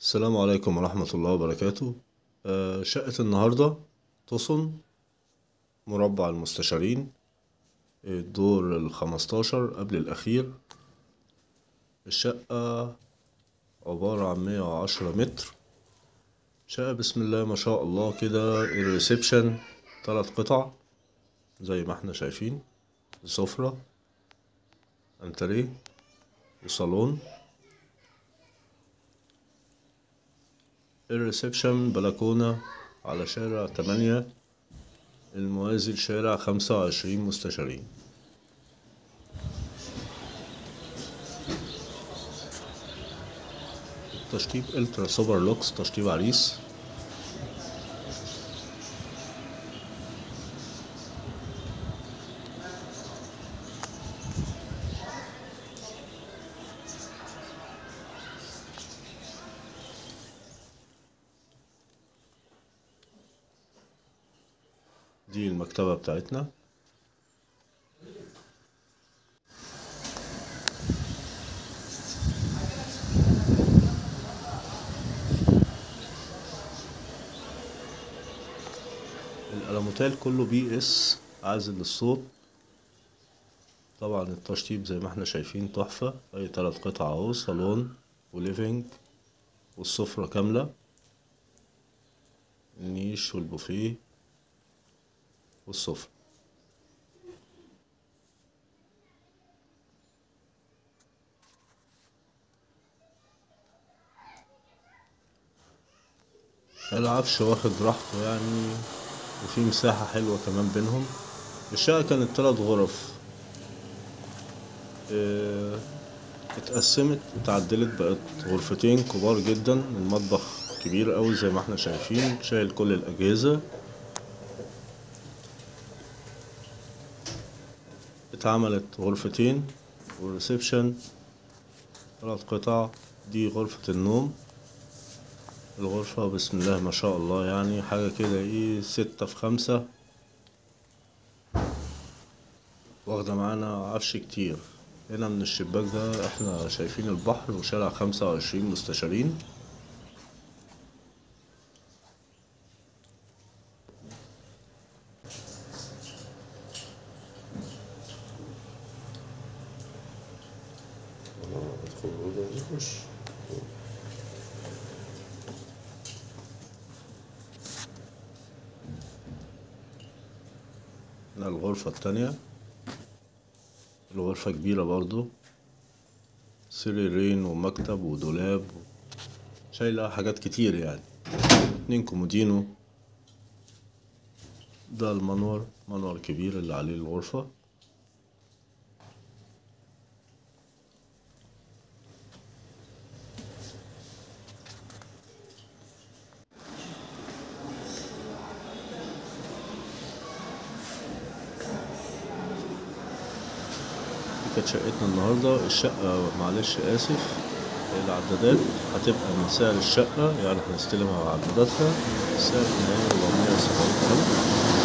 السلام عليكم ورحمة الله وبركاته. شقة النهاردة تصن مربع المستشارين، الدور ال15 قبل الأخير. الشقة عبارة عن 110 متر. شقة بسم الله ما شاء الله كده. الريسبشن 3 قطع زي ما احنا شايفين، سفرة، انتريه، وصالون. الريسبشن بلكونة على شارع 8 الموازي لشارع 25 مستشارين. تشطيب الترا سوبر لوكس، تشطيب عريس. دي المكتبة بتاعتنا. الألموتال كله بي اس عازل للصوت. طبعا التشطيب زي ما احنا شايفين تحفة. اي 3 قطع اهو، صالون وليفينج والسفرة كاملة، النيش والبوفيه والسفرة. العفش واخد راحته يعني، وفي مساحة حلوة كمان بينهم. الشقة كانت 3 غرف، اتقسمت اتعدلت بقت غرفتين كبار جدا. المطبخ كبير قوي زي ما احنا شايفين، شايل كل الأجهزة. اتعملت غرفتين، والريسبشن 3 قطع. دي غرفة النوم. الغرفة بسم الله ما شاء الله يعني حاجة كده 6 في 5، واخدة معانا عفش كتير. هنا من الشباك ده احنا شايفين البحر وشارع 25 مستشارين. ادخل الأوضة دي، خش. هنا الغرفة التانية. الغرفة كبيرة برضو، سريرين ومكتب ودولاب، شايلة حاجات كتير يعني. 2 كومودينو. ده المنور كبير اللي عليه الغرفة. دي كانت شقتنا النهاردة. الشقة معلش آسف، العدادات هتبقى من سعر الشقة، يعني هنستلمها بعداداتها. السعر النهائي 470,000.